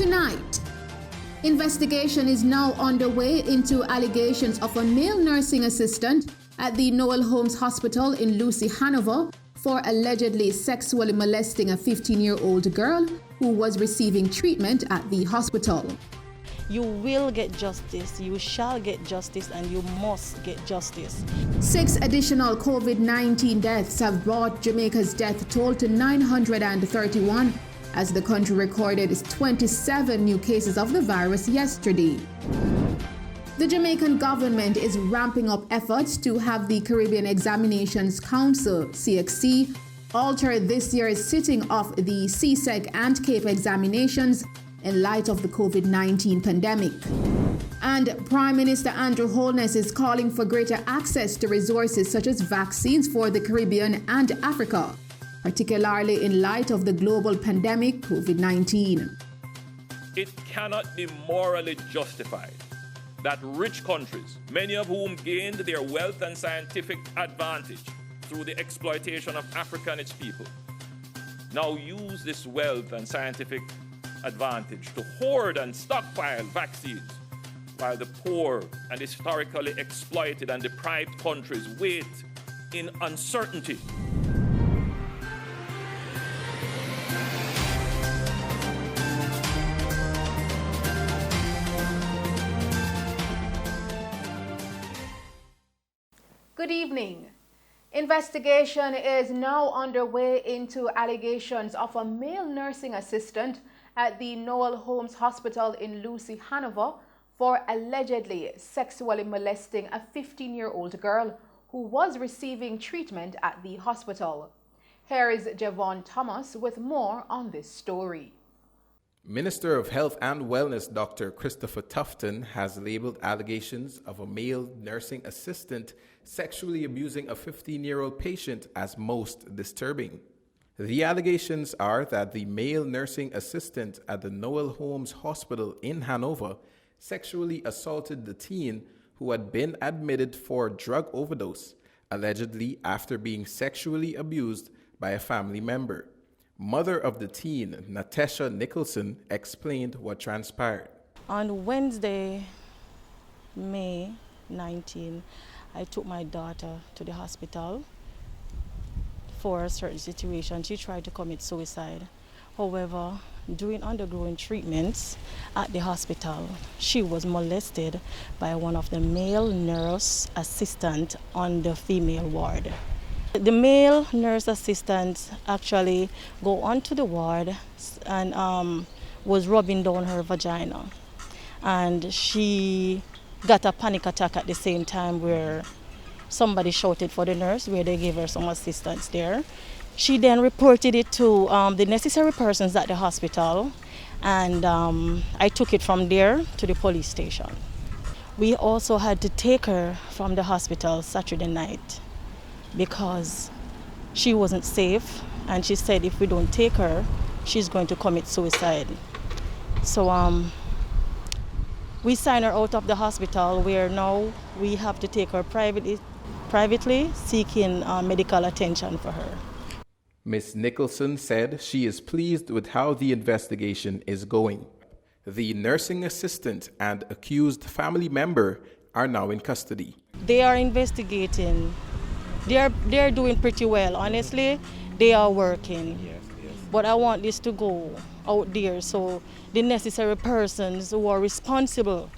Tonight, investigation is now underway into allegations of a male nursing assistant at the Noel Holmes Hospital in Lucy, Hanover, for allegedly sexually molesting a 15-year-old girl who was receiving treatment at the hospital. You will get justice, you shall get justice, and you must get justice. 6 additional COVID-19 deaths have brought Jamaica's death toll to 931 as the country recorded 27 new cases of the virus yesterday. The Jamaican government is ramping up efforts to have the Caribbean Examinations Council, CXC, alter this year's sitting of the CSEC and CAPE examinations in light of the COVID-19 pandemic. And Prime Minister Andrew Holness is calling for greater access to resources such as vaccines for the Caribbean and Africa, particularly in light of the global pandemic, COVID-19. It cannot be morally justified that rich countries, many of whom gained their wealth and scientific advantage through the exploitation of Africa and its people, now use this wealth and scientific advantage to hoard and stockpile vaccines, while the poor and historically exploited and deprived countries wait in uncertainty. Good evening. Investigation is now underway into allegations of a male nursing assistant at the Noel Holmes Hospital in Lucy, Hanover, for allegedly sexually molesting a 15-year-old girl who was receiving treatment at the hospital. Here is Javon Thomas with more on this story. Minister of Health and Wellness Dr. Christopher Tufton has labeled allegations of a male nursing assistant sexually abusing a 15-year-old patient as most disturbing. The allegations are that the male nursing assistant at the Noel Holmes Hospital in Hanover sexually assaulted the teen who had been admitted for drug overdose, allegedly after being sexually abused by a family member. Mother of the teen, Natasha Nicholson, explained what transpired. On Wednesday, May 19, I took my daughter to the hospital for a certain situation. She tried to commit suicide. However, during undergoing treatments at the hospital, she was molested by one of the male nurse assistants on the female ward. The male nurse assistant actually go onto the ward and was rubbing down her vagina. And she got a panic attack at the same time where somebody shouted for the nurse, where they gave her some assistance there. She then reported it to the necessary persons at the hospital, and I took it from there to the police station. We also had to take her from the hospital Saturday night because she wasn't safe, and she said if we don't take her, she's going to commit suicide. So we signed her out of the hospital, where now we have to take her privately seeking medical attention for her. Ms. Nicholson said she is pleased with how the investigation is going. The nursing assistant and accused family member are now in custody. They are investigating. They're doing pretty well. Honestly, they are working. Yes. But I want this to go out there so the necessary persons who are responsible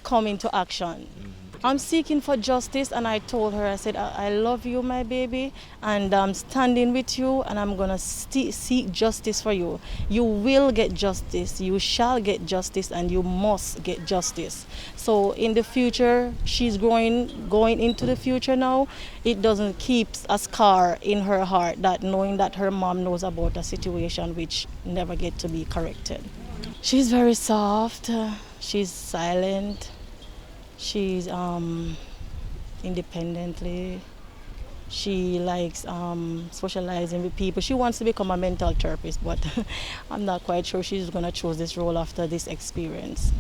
come into action. I'm seeking for justice, and I told her, I said, I love you, my baby, and I'm standing with you, and I'm going to seek justice for you. You will get justice, you shall get justice, and you must get justice. So in the future, she's going into the future now, it doesn't keep a scar in her heart, that knowing that her mom knows about a situation which never get to be corrected. She's very soft, she's silent. She's independently. She likes socializing with people. She wants to become a mental therapist, but I'm not quite sure she's going to choose this role after this experience.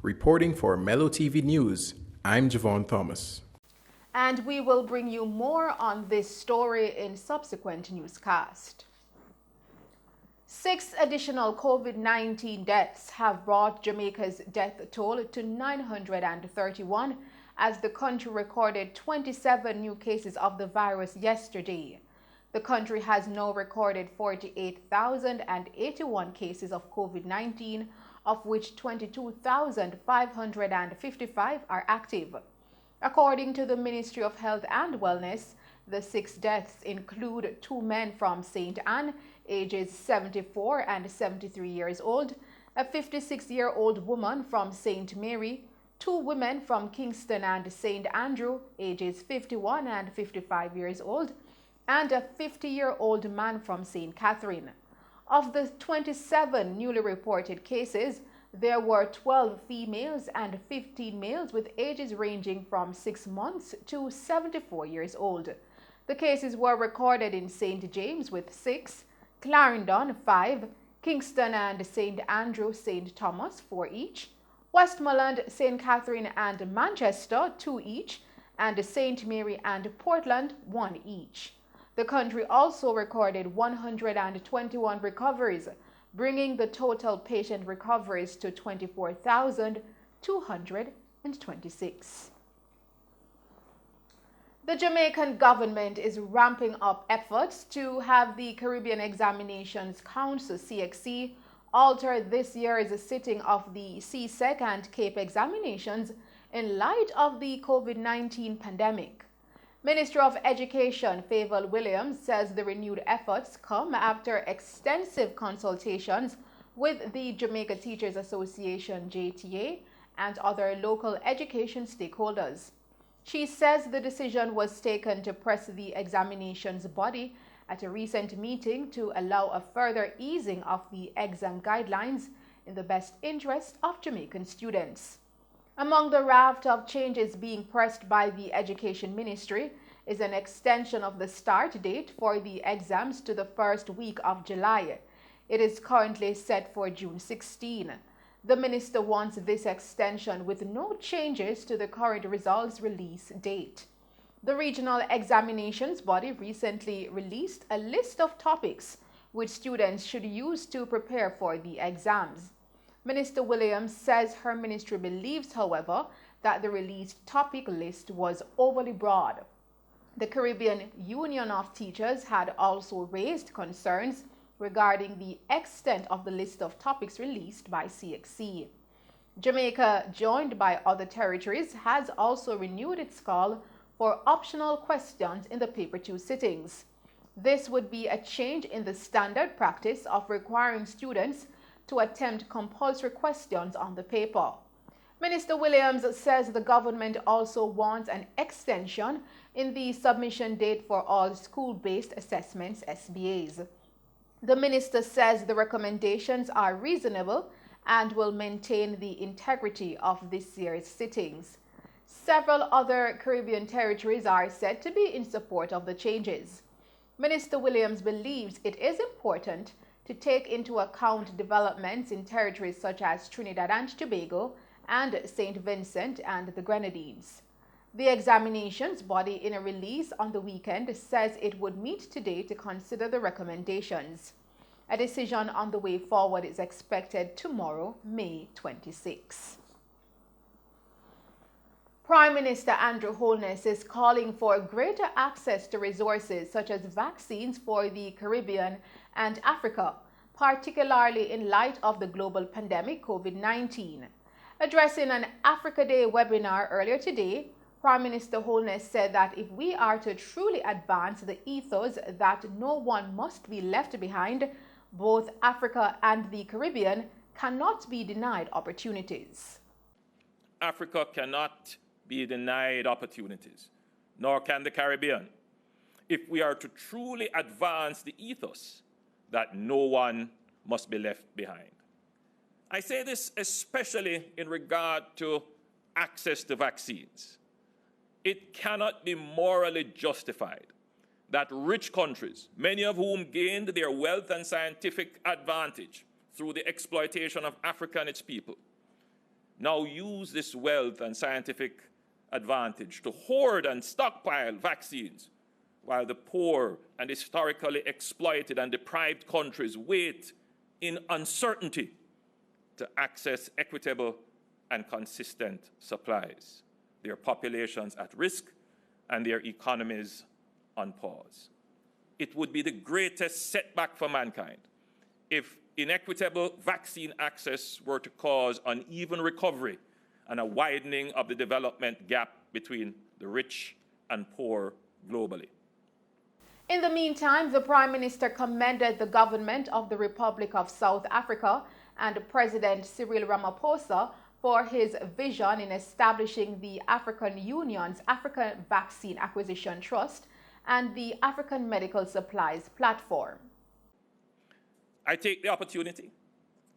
Reporting for Mello TV News, I'm Javon Thomas. And we will bring you more on this story in subsequent newscast. 6 additional COVID-19 deaths have brought Jamaica's death toll to 931 as the country recorded 27 new cases of the virus yesterday. The country has now recorded 48,081 cases of COVID-19, of which 22,555 are active. According to the Ministry of Health and Wellness, the 6 deaths include 2 men from St. Anne, ages 74 and 73 years old, a 56-year-old woman from St. Mary, 2 women from Kingston and St. Andrew, ages 51 and 55 years old, and a 50-year-old man from St. Catherine. Of the 27 newly reported cases, there were 12 females and 15 males with ages ranging from 6 months to 74 years old. The cases were recorded in St. James with 6, Clarendon 5, Kingston and St. Andrew, St. Thomas 4 each, Westmoreland, St. Catherine and Manchester 2 each, and St. Mary and Portland 1 each. The country also recorded 121 recoveries, bringing the total patient recoveries to 24,226. The Jamaican government is ramping up efforts to have the Caribbean Examinations Council, CXC, alter this year's sitting of the CSEC and CAPE examinations in light of the COVID-19 pandemic. Minister of Education Favour Williams says the renewed efforts come after extensive consultations with the Jamaica Teachers Association, JTA, and other local education stakeholders. She says the decision was taken to press the examinations body at a recent meeting to allow a further easing of the exam guidelines in the best interest of Jamaican students. Among the raft of changes being pressed by the Education Ministry is an extension of the start date for the exams to the first week of July. It is currently set for June 16. The minister wants this extension with no changes to the current results release date. The regional examinations body recently released a list of topics which students should use to prepare for the exams. Minister Williams says her ministry believes, however, that the released topic list was overly broad. The Caribbean Union of Teachers had also raised concerns regarding the extent of the list of topics released by CXC. Jamaica, joined by other territories, has also renewed its call for optional questions in the Paper 2 sittings. This would be a change in the standard practice of requiring students to attempt compulsory questions on the paper. Minister Williams says the government also wants an extension in the submission date for all school-based assessments, SBAs. The minister says the recommendations are reasonable and will maintain the integrity of this year's sittings. Several other Caribbean territories are said to be in support of the changes. Minister Williams believes it is important to take into account developments in territories such as Trinidad and Tobago and St. Vincent and the Grenadines. The examinations body, in a release on the weekend, says it would meet today to consider the recommendations. A decision on the way forward is expected tomorrow, May 26. Prime Minister Andrew Holness is calling for greater access to resources such as vaccines for the Caribbean and Africa, particularly in light of the global pandemic COVID-19. Addressing an Africa Day webinar earlier today, Prime Minister Holness said that if we are to truly advance the ethos that no one must be left behind, both Africa and the Caribbean cannot be denied opportunities. Africa cannot be denied opportunities, nor can the Caribbean, if we are to truly advance the ethos that no one must be left behind. I say this especially in regard to access to vaccines. It cannot be morally justified that rich countries, many of whom gained their wealth and scientific advantage through the exploitation of Africa and its people, now use this wealth and scientific advantage to hoard and stockpile vaccines, while the poor and historically exploited and deprived countries wait in uncertainty to access equitable and consistent supplies, their populations at risk and their economies on pause. It would be the greatest setback for mankind if inequitable vaccine access were to cause uneven recovery and a widening of the development gap between the rich and poor globally. In the meantime, the Prime Minister commended the government of the Republic of South Africa and President Cyril Ramaphosa for his vision in establishing the African Union's African Vaccine Acquisition Trust and the African Medical Supplies Platform. I take the opportunity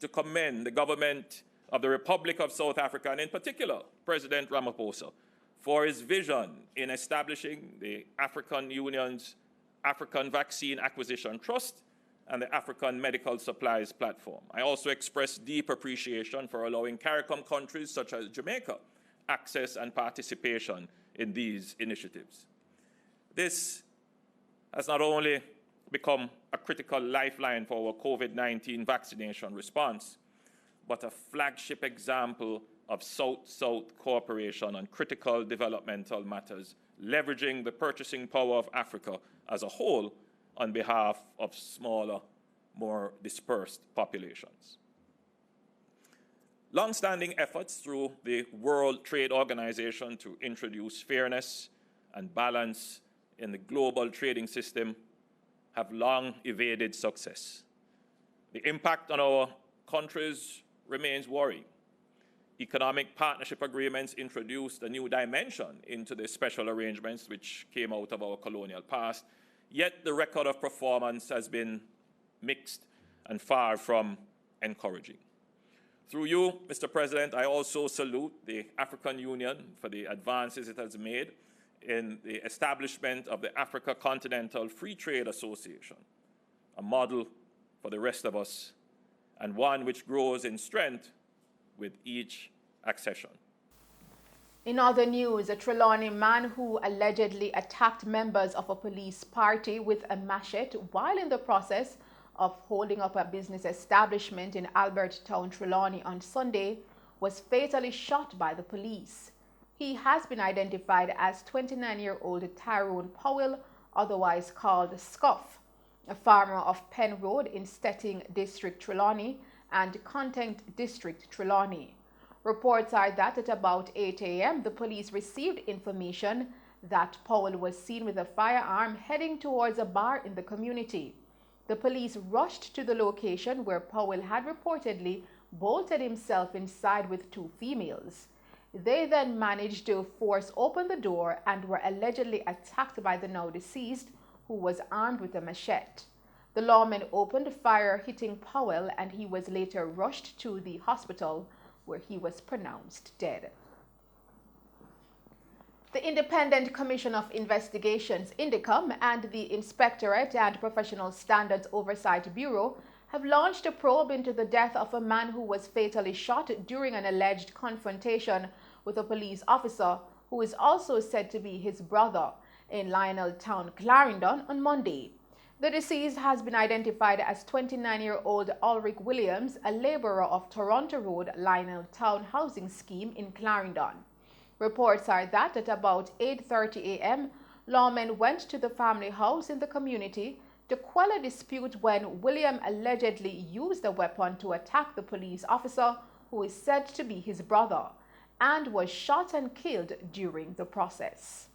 to commend the government of the Republic of South Africa, and in particular, President Ramaphosa, for his vision in establishing the African Union's African Vaccine Acquisition Trust and the African Medical Supplies Platform. I also express deep appreciation for allowing CARICOM countries such as Jamaica access and participation in these initiatives. This has not only become a critical lifeline for our COVID-19 vaccination response, but a flagship example of South-South cooperation on critical developmental matters, leveraging the purchasing power of Africa as a whole on behalf of smaller, more dispersed populations. Long-standing efforts through the World Trade Organization to introduce fairness and balance in the global trading system have long evaded success. The impact on our countries remains worrying. Economic partnership agreements introduced a new dimension into the special arrangements which came out of our colonial past, yet the record of performance has been mixed and far from encouraging. Through you, Mr. President, I also salute the African Union for the advances it has made in the establishment of the Africa Continental Free Trade Association, a model for the rest of us, and one which grows in strength with each accession. In other news, a Trelawney man who allegedly attacked members of a police party with a machete while in the process of holding up a business establishment in Albertown, Trelawney on Sunday was fatally shot by the police. He has been identified as 29-year-old Tyrone Powell, otherwise called Scuff, a farmer of Penn Road in Stetting District, Trelawney, and Content District, Trelawney. Reports are that at about 8 a.m., the police received information that Powell was seen with a firearm heading towards a bar in the community. The police rushed to the location where Powell had reportedly bolted himself inside with two females. They then managed to force open the door and were allegedly attacked by the now deceased, who was armed with a machete. The lawman opened fire, hitting Powell, and he was later rushed to the hospital where he was pronounced dead. The Independent Commission of Investigations, INDECOM, and the Inspectorate and Professional Standards Oversight Bureau have launched a probe into the death of a man who was fatally shot during an alleged confrontation with a police officer who is also said to be his brother in Lionel Town, Clarendon on Monday. The deceased has been identified as 29-year-old Ulrich Williams, a laborer of Toronto Road, Lionel Town Housing Scheme in Clarendon. Reports are that at about 8:30 a.m., lawmen went to the family house in the community to quell a dispute when William allegedly used a weapon to attack the police officer, who is said to be his brother, and was shot and killed during the process.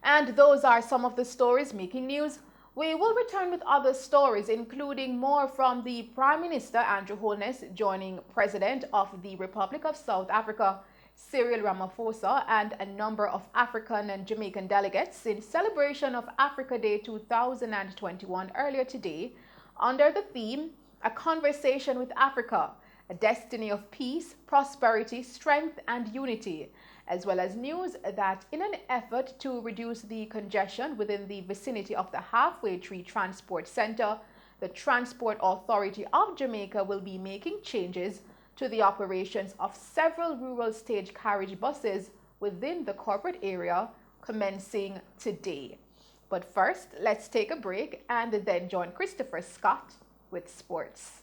And those are some of the stories making news. We will return with other stories, including more from the Prime Minister, Andrew Holness, joining President of the Republic of South Africa, Cyril Ramaphosa, and a number of African and Jamaican delegates in celebration of Africa Day 2021 earlier today, under the theme, A Conversation with Africa, a destiny of peace, prosperity, strength, and unity, as well as news that in an effort to reduce the congestion within the vicinity of the Halfway Tree Transport Center, the Transport Authority of Jamaica will be making changes to the operations of several rural stage carriage buses within the corporate area commencing today. But first, let's take a break and then join Christopher Scott with sports.